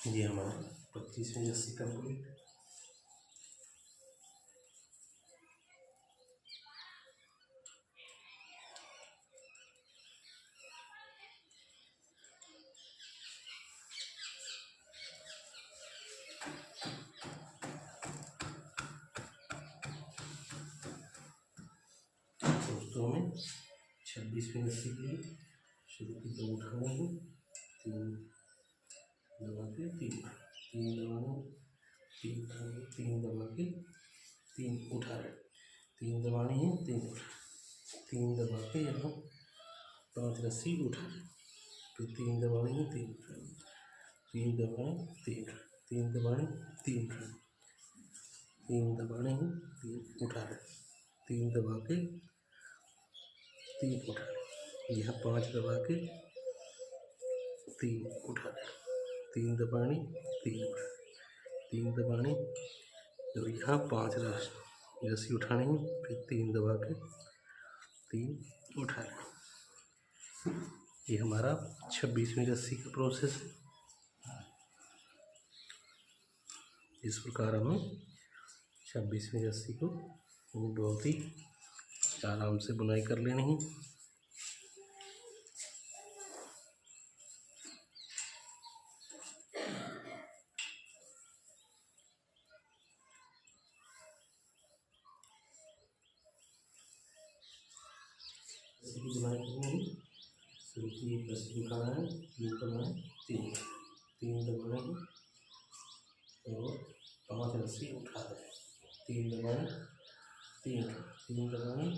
S1: ये हमारा 25वीं रस्सी कंप्लीट। दोस्तों में 26वीं रस्सी के लिए शुरू की 2 उठाने हैं, 3 दबा के 3 दबाने, 3 उठाने, 3 दबा के 3 उठा रहे, 3 दबाने हैं, 3 उठा, 3 दबा के यहाँ 5 रस्सी उठा रहे, फिर 3 दबाने हैं, 3 उठाने, 3 दबाने 3 उठाने, 3 दबाने 3 उठाने, 3 दबाने हैं, 3 उठा रहे, 3 दबा के 3 उठा रहे, यहाँ 5 दबा के 3 उठा रहे, 3 दबाने 3 उठा, 3 दबाने और यहाँ 5 रस्सी उठाने हैं, फिर 3 दबा के 3 उठा लें। ये हमारा 26वीं रस्सी का प्रोसेस है। इस प्रकार हम 26वीं रस्सी को बहुत ही आराम से बुनाई कर लेनी है। की बुनाई करनी है। शुरू की एक रस्सी उठाना है, 3 दबाएं, 3 दबाने हैं और 5 रस्सी उठा दें। 3 दबाएं, 3 दबाएं,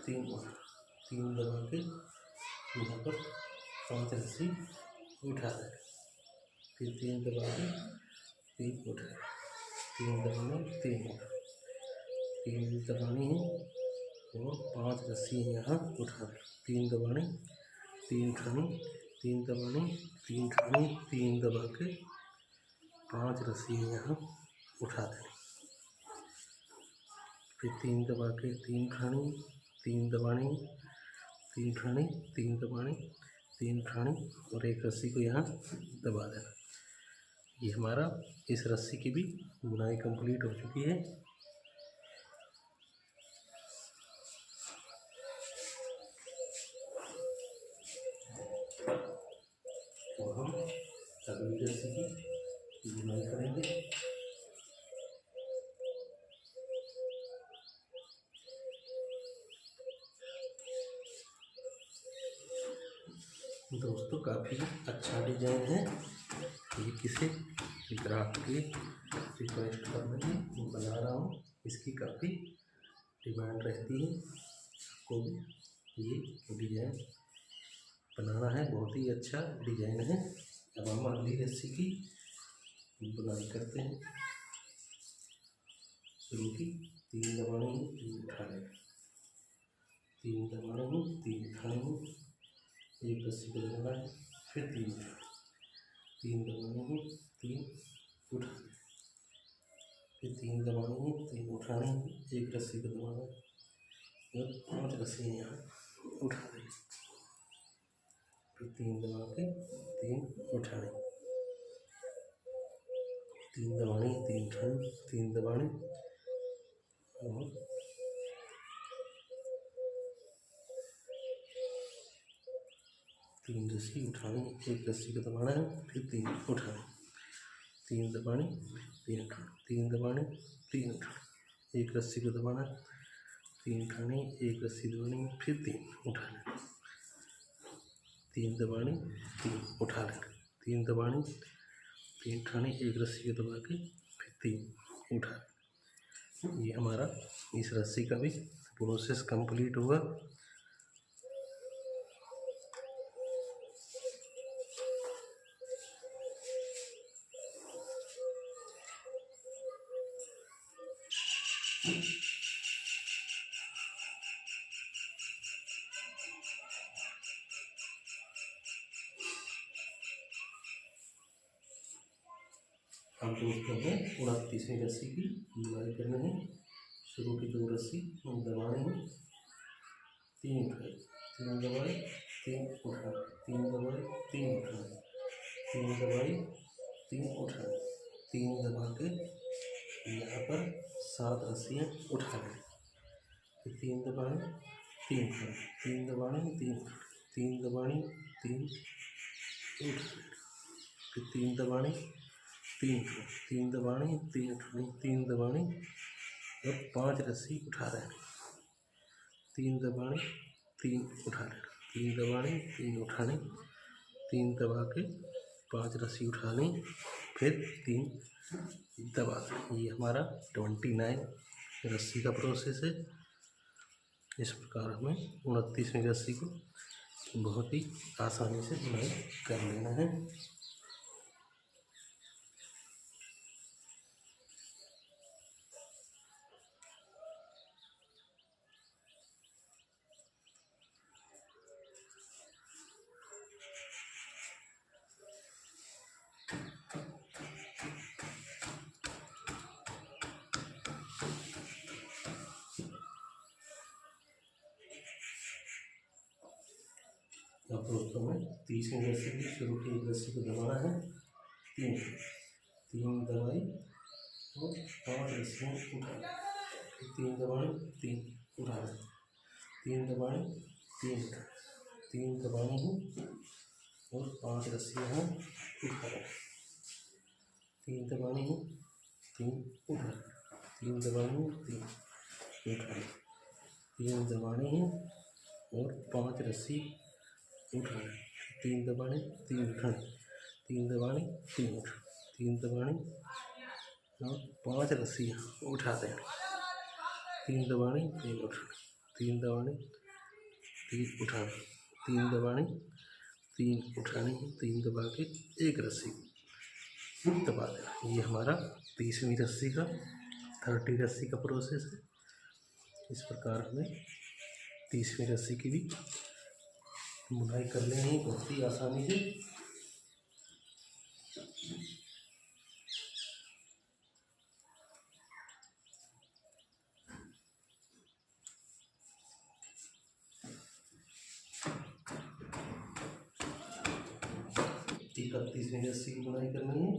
S1: 3 दबा के यहाँ पर 5 रस्सी उठा दें। फिर 3 दबा के 3 उठाए, 3 दबाने, 3 दबानी है और 5 रस्सी यहाँ उठा दें। 3 दबाने, 3 उठानी, 3 दबाने, 3 उठानी, 3 दबा के 5 रस्सी यहाँ उठा दें। फिर 3 दबा के 3 उठानी, 3 दबानी, 3 उठानी, 3 दबानी, 3 उठानी और 1 रस्सी को यहाँ दबा देना। ये हमारा इस रस्सी की भी बुनाई कंप्लीट हो चुकी है। तो हम अगली रस्सी की बुनाई करेंगे। दोस्तों काफ़ी अच्छा डिजाइन है, ये किसी ग्राहक की रिक्वेस्ट कर रहे हैं, मैं बना रहा हूँ। इसकी काफ़ी डिमांड रहती है, आपको भी ये डिजाइन बनाना है। बहुत ही अच्छा डिजाइन है। अब हम अगली रस्सी की बुनाई करते हैं। शुरू की 3 दबाने हैं, 3 उठाने, 3 दबाने हैं, 3 उठाने हैं, 1 रस्सी को लगाना है, फिर 3 दबाने हैं, 3 उठाने, फिर 3 दबाने हैं, 3 उठाने हैं, 1 रस्सी को दबाना है और 5 रस्सी यहाँ उठा दें। फिर 3 दबा के 3 उठाने, 3 दबाने, 3 उठाने, 3 दबाने और 3 रस्सी उठाने, 1 रस्सी को दबाना है, फिर 3 उठाने, 3 दबाने, 3 उठाने, 3 दबाने, 3 उठाने, 1 रस्सी को दबाना, 3 उठाने, 1 रस्सी दबानी, फिर 3 उठाने, 3 दबाने, 3 उठा लें, 3 दबाने, 3 उठाने, 1 रस्सी को दबा के फिर 3 उठा लें। ये हमारा इस रस्सी का भी प्रोसेस कंप्लीट हुआ। हम दोस्तों में 29वीं रस्सी की बुनाई करनी है। शुरू की 2 रस्सी दबाने हैं, 3 उठाए, 3 दबाए, 3 उठाए, 3 दबाए, 3 उठाए, 3 दबाए, 3 उठाए, 3 दबा के यहाँ पर 7 रस्सियाँ उठा लें। फिर 3 दबाने, 3 उठाए, 3 दबाने, 3 उठाए, 3 दबाने, 3 उठाए, फिर 3 दबाने, 3 उठाए, 3 दबाने, 3 उठाने, 3 दबाने और 5 रस्सी उठा रहे हैं। 3 दबाने, 3 उठा लेना, 3 दबाने, 3 उठाने, 3 दबा के 5 रस्सी उठाने, फिर 3 दबा दें। ये हमारा 29 रस्सी का प्रोसेस है। इस प्रकार हमें 29वीं रस्सी को बहुत ही आसानी से बुनाई कर लेना है। अब दोस्तों में 30वीं रस्सी की शुरू की 1 रस्सी को दबाना है, 3 दबाई और 5 रस्सियाँ उठा, 3 दबाने, 3 उठा, 3 दबाने, 3 उठा, 3 दबाने हैं और 5 रस्सियाँ उठा, 3 दबाने हैं, 3 उठा, 3 दबाने हैं, 3 उठा, 3 दबाने हैं और 5 रस्सी उठाने, 3 दबाने 3 उठाने, 3 दबाने 3 उठाने, 3 दबाने और 5 रस्सियाँ उठा दें, 3 दबाने 3 उठाने, 3 दबाने 3 उठाने, 3 दबाने 3 उठाने, 3 दबा के एक रस्सी दबा देना। ये हमारा 30वीं रस्सी का 30 रस्सी का प्रोसेस है। इस प्रकार हमें 30वीं रस्सी की भी बुनाई कर लेनी है बहुत ही आसानी से। ठीक 31वीं रस्सी की बुनाई करनी है।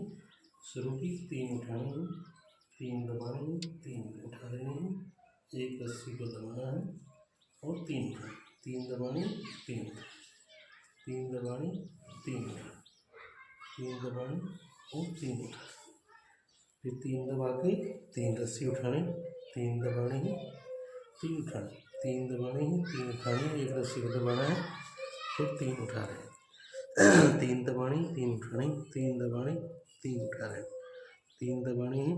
S1: शुरू की 3 उठानी है, 3 दबानी है, 3 उठा लेनी है, एक रस्सी को दबाना है और 3 उठानी, 3 दबानी 3 उठानी, 3 दबानी 3 उठानी, 3 दबानी और 3 उठानी, फिर 3 दबा के 3 रस्सी उठानी, 3 दबानी है 3 उठानी, 3 दबानी है 3 उठानी, एक रस्सी को दबाना है, फिर 3 उठा रहे हैं, 3 दबानी 3 उठानी, 3 दबानी 3 उठा रहे हैं, 3 दबानी है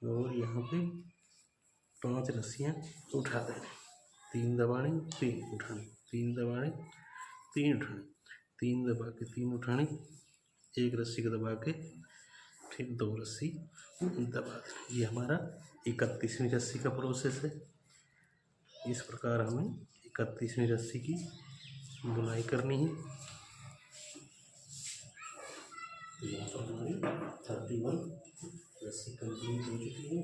S1: और यहाँ पे 5 रस्सियाँ उठा दें, 3 दबानी 3 उठानी, 3 दबानी 3 उठानी, 3 दबा के 3 उठानी, एक रस्सी को दबा के फिर 2 रस्सी दबा दें। ये हमारा 31वीं रस्सी का प्रोसेस है। इस प्रकार हमें 31वीं रस्सी की बुनाई करनी है। तो यहाँ पर हमारी 31 रस्सी कंप्लीट हो चुकी है।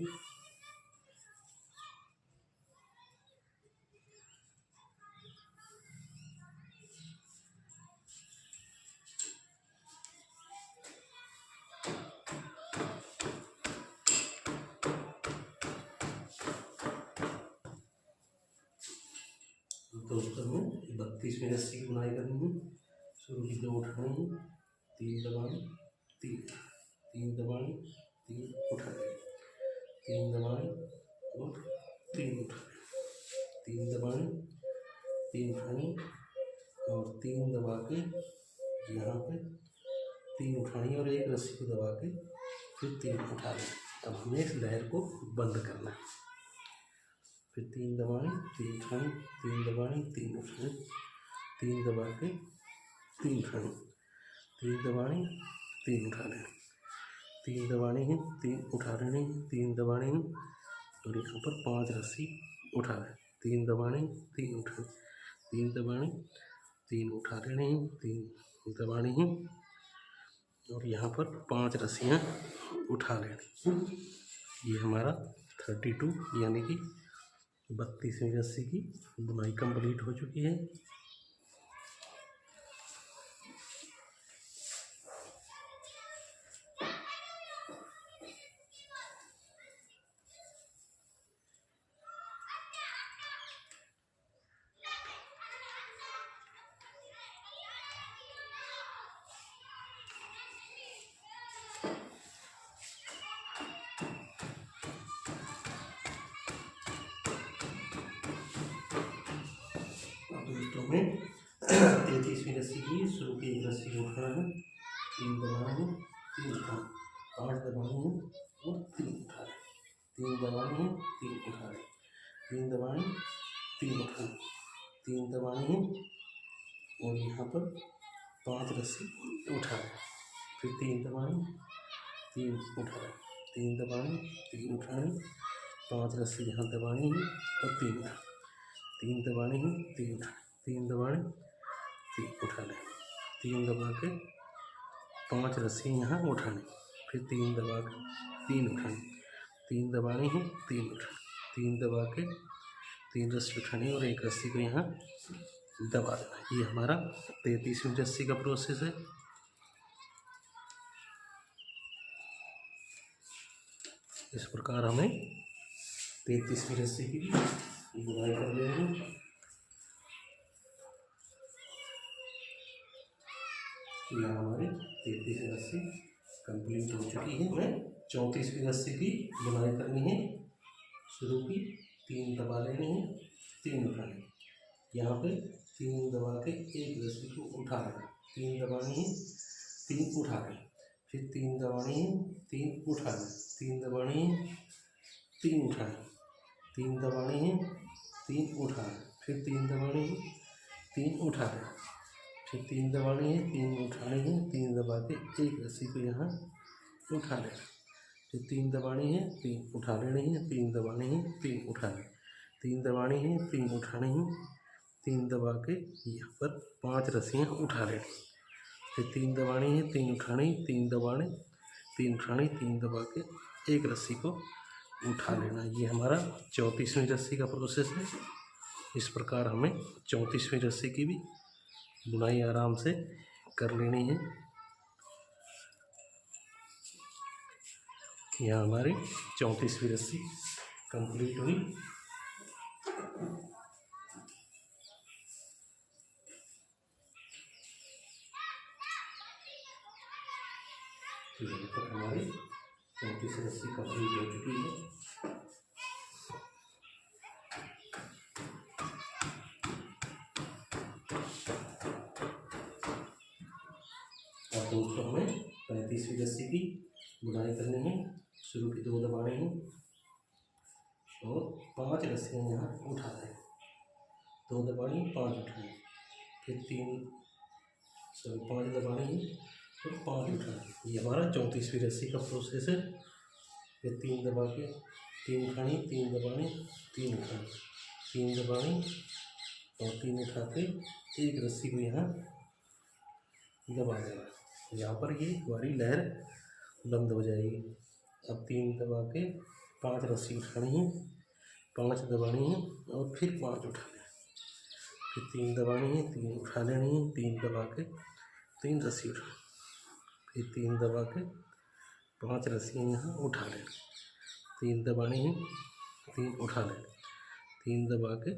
S1: दोस्तों में 32वीं रस्सी की बुनाई करनी है। शुरू की 2 उठानी है, 3 दबानी 3 दबानी 3 उठानी, 3 दबानी और 3 उठानी, 3 दबानी 3 उठानी और 3 दबा के यहाँ पे 3 उठानी और एक रस्सी को दबा के फिर 3 उठा लें। अब हमें इस लहर को बंद करना है। फिर 3 दबानी 3 उठानी, 3 दबानी 3 उठानी, 3 दबा के 3 उठानी, 3 दबानी 3 उठा लें, 3 दबानी है 3 उठा लेनी, 3 दबानी है और यहाँ पर 5 रस्सी उठा लें, 3 दबानी 3 उठानी, 3 दबानी 3 उठा लेनी, 3 दबानी है और यहाँ पर 5 रस्सियाँ उठा लेनी। ये हमारा 32 यानी कि 32वीं रस्सी की बुनाई कंप्लीट हो चुकी है। दोस्तों में 33वीं रस्सी की शुरू की 1 रस्सी को उठाना है, 3 दबाना है 3 उठाना, 5 दबानी है और 3 उठा रहे, 3 दबानी है 3 उठा रहे, 3 दबानी 3 उठाना, 3 दबानी है और यहाँ पर 5 रस्सी उठा रहे, फिर 3 दबानी 3 उठा रहे, 3 दबानी 3 उठानी, 5 रस्सी यहाँ दबानी है और 3 उठा, 3 दबानी है 3 उठा, 3 दबानी 3 उठा लें, 3 दबा के 5 रस्सी यहाँ उठानी, फिर 3 दबा के 3 उठानी, 3 दबानी है 3 उठानी, 3 दबा के 3 रस्सी उठानी और एक रस्सी को यहाँ दबा देना। ये हमारा 33वीं रस्सी का प्रोसेस है। इस प्रकार हमें 33वीं रस्सी की बुनाई कर लेनी है। यहाँ हमारी 33वीं रस्सी कंप्लीट हो चुकी है। हमें 34वीं रस्सी की बुनाई करनी है। शुरू की 3 दबा लेनी है, 3 उठानी, यहाँ पे 3 दबा के एक रस्सी को उठा लें, 3 दबानी है, 3 उठा लें, फिर 3 दबानी है, 3 उठा लें, 3 दबानी है, 3 उठा लें, 3 दबानी है, 3 उठा लें, फिर 3 दबानी है, 3 उठा लें, फिर 3 दबानी है, 3 उठानी है, 3 दबा के एक रस्सी को यहाँ उठा लें, फिर 3 दबानी है, 3 उठा लेनी है, 3 दबानी है, 3 उठा लें, 3 दबानी है, 3 उठानी है, 3 दबा के यहाँ पर 5 रस्सियाँ उठा लेनी, फिर 3 दबानी है, 3 उठानी, 3 दबाने, 3 उठानी, 3 दबा के एक रस्सी को उठा लेना। ये हमारा 34वीं रस्सी का प्रोसेस है। इस प्रकार हमें 34वीं रस्सी की भी बुनाई आराम से कर लेनी है। यहाँ हमारी 34वीं रस्सी कंप्लीट हुई। तो यहाँ तक हमारी 34वीं रस्सी कंप्लीट हो चुकी है। अब दोस्तों हमें 35वीं रस्सी की बुनाई करनी है। शुरू की 2 दबाने हैं और 5 रस्सियाँ यहाँ उठा दें, 2 दबानी, 5 उठाएं, फिर 5 दबाने हैं और 5 उठाएं। ये हमारा 34वीं रस्सी का प्रोसेस है। फिर 3 दबा के 3 उठानी, 3 दबाने, 3 उठानी, 3 दबानी और 3 उठा के एक रस्सी को यहाँ दबा देना। यहाँ पर ये हमारी लहर बंद हो जाएगी। अब 3 दबा के 5 रस्सी उठानी है, 5 दबानी है और फिर 5 उठानी है, फिर 3 दबानी है, 3 उठा लेनी है, 3 दबा के 3 रस्सी उठानी, फिर 3 दबा के 5 रस्सियाँ यहाँ उठा लें, 3 दबानी है, 3 उठा लें, 3 दबा के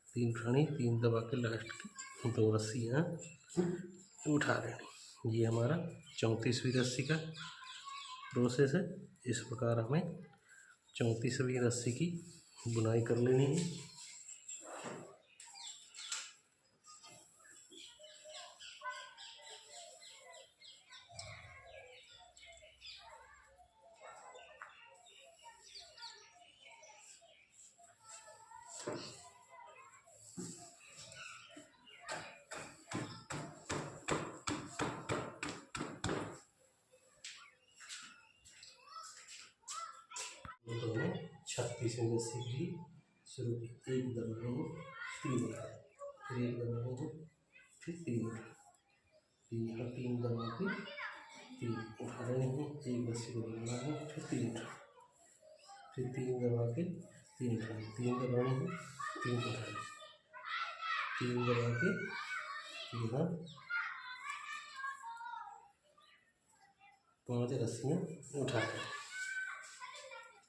S1: 3 उठानी, 3 दबा के लास्ट की 2 रस्सी यहाँ उठा लेनी। ये हमारा 34वीं रस्सी का प्रोसेस है। इस प्रकार हमें 34वीं रस्सी की बुनाई कर लेनी है। तो हमें 36वीं रस्सी की शुरू की 1 दबाने में 3 उठाए, फिर 1 दबाने में फिर 3 उठाए, फिर यहाँ 3 दबा के 3 उठा लेने हैं, एक रस्सी को दबाना है, फिर 3 उठाए, फिर 3 दबा के 3 उठाए, 3 दबाने हैं, 3 उठाए, 3 दबा के यहाँ 5 रस्सियाँ उठा लें,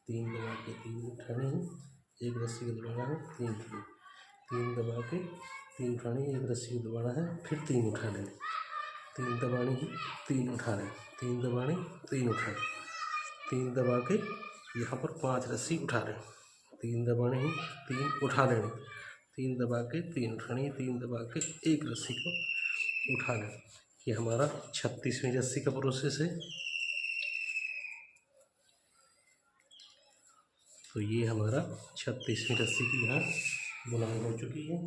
S1: 3 दबा के 3 उठाने हैं, एक रस्सी को दबाना है, 3 उठाने, 3 दबा के 3 उठाने, एक रस्सी को दबाना है, फिर 3 उठा लें, 3 दबाने हैं, 3 उठा लें, 3 दबाने, 3 उठा लें, 3 दबा के यहाँ पर 5 रस्सी उठा लें, 3 दबाने हैं, 3 उठा लें, 3 दबा के 3 उठाने, 3 दबा के एक रस्सी को उठा लें। ये हमारा 36वीं रस्सी का प्रोसेस है। तो ये हमारा 36वीं रस्सी की यहाँ बुनाई हो चुकी है।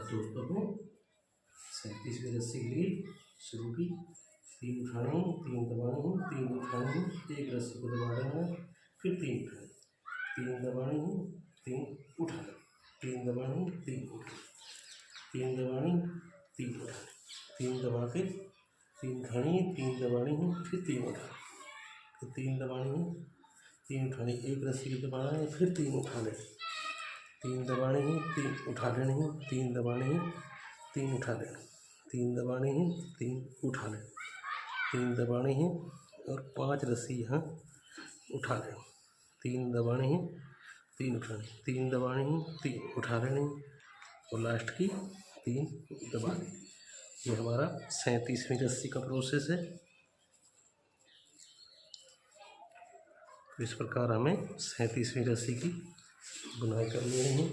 S1: दोस्तों को 37वीं रस्सी के लिए शुरू की 3 उठाने हैं, 3 दबाने हैं, 3 उठाने हैं, एक रस्सी को दबा देना है, फिर 3 उठाने, 3 दबाने हैं, 3 उठाने, 3 दबाने, 3 उठाने, 3 दबाने, 3 उठाने, 3 दबा के 3 उठाने, 3 दबाने हैं, फिर 3 उठाने, फिर 3 दबाने हैं, 3 उठाने, एक रस्सी को दबाना है, फिर 3 उठाने, 3 दबाने हैं, 3 उठा लेने हैं, 3 दबाने हैं, 3 उठा लेना, 3 दबाने हैं, 3 उठा लें, 3 दबाने हैं और 5 रस्सी यहाँ उठा लेनी, 3 दबाने हैं, 3 उठाने, 3 दबाने हैं, 3 उठा लेने और लास्ट की 3 दबा दें। ये हमारा 37वीं रस्सी का प्रोसेस है। तो इस प्रकार हमें 37वीं रस्सी की बुनाई कर लेनी है।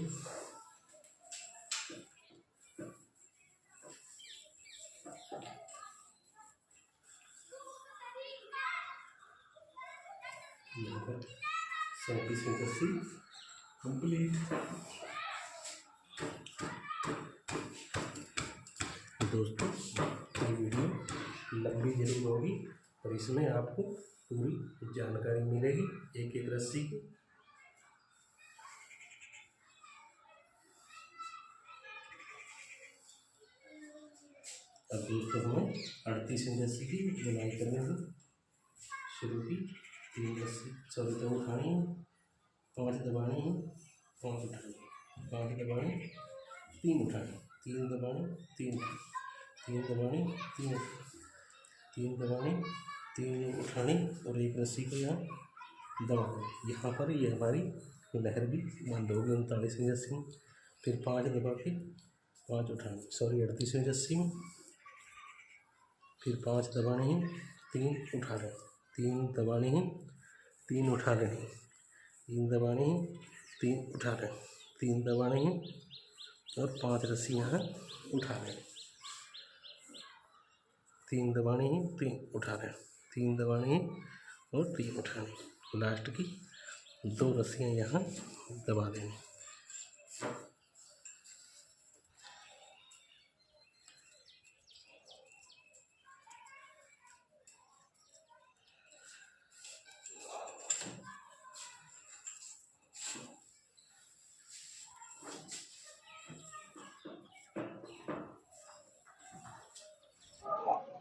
S1: यहाँ पर 37वीं रस्सी कंप्लीट। दोस्तों ये वीडियो लंबी जरूर होगी और इसमें आपको पूरी जानकारी मिलेगी एक एक रस्सी की। अब दोस्तों हमें 38वीं रस्सी की बुनाई करने में शुरू की। 3 रस्सी तो उठानी है, 5 दबानी है, 5 उठानी, 5 दबानी, 3 उठानी, 3 दबानी, 3 दबानी, 3 दबानी, 3 उठानी और एक रस्सी को यहाँ दबा दें। यहाँ पर ये हमारी लहर भी बंद होगी 39वीं रस्सी में। फिर 5 दबा के 5 उठानी, 38वीं रस्सी में। फिर 5 दबाने हैं, 3 उठा लें, 3 दबाने हैं, 3 उठा लें, 3 दबाने हैं, 3 उठा लें, 3 दबाने हैं और 5 रस्सी यहाँ उठा लें, 3 दबाने हैं, 3 उठा लें, 3 दबाने हैं और 3 उठा लें। लास्ट की 2 रस्सियाँ यहाँ दबा देंगे।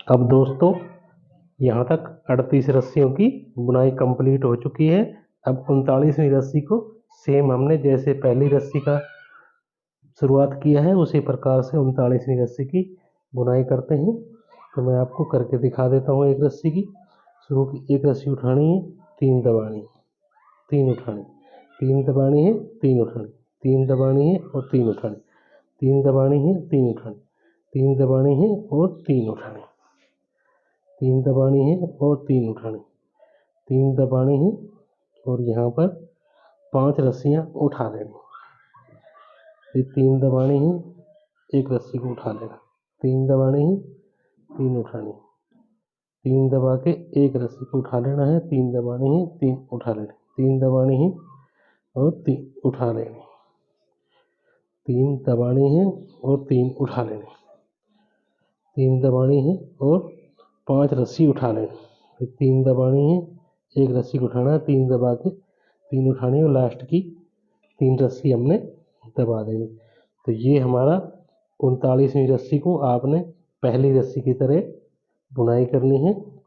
S1: अब दोस्तों यहाँ तक 38 रस्सियों की बुनाई कंप्लीट हो चुकी है। अब 39वीं रस्सी को सेम हमने जैसे पहली रस्सी का शुरुआत किया है उसी प्रकार से 39वीं रस्सी की बुनाई करते हैं। तो मैं आपको करके दिखा देता हूँ। एक रस्सी की शुरू की, एक रस्सी उठानी है, 3 दबानी, 3 उठानी, 3 दबानी है, 3 उठानी, 3 दबानी है और 3 उठानी, 3 दबानी है, 3 उठानी, 3 दबानी है और 3 उठानी, 3 दबानी है और 3 उठानी, 3 दबानी है और यहाँ पर 5 रस्सियाँ उठा लेनी। ये 3 दबानी है, एक रस्सी को उठा लेना, 3 दबानी है, 3 उठानी, 3 दबा के एक रस्सी को उठा लेना है, 3 दबानी है, 3 उठा लेना, 3 दबानी है और 3 उठा लेनी, 3 दबानी है और 3 उठा लेनी, 3 दबानी है और 5 रस्सी उठा लेनी, फिर 3 दबानी है, एक रस्सी को उठाना है, 3 दबा के 3 उठानी और लास्ट की 3 रस्सी हमने दबा देनी। तो ये हमारा 39वीं रस्सी को आपने पहली रस्सी की तरह बुनाई करनी है।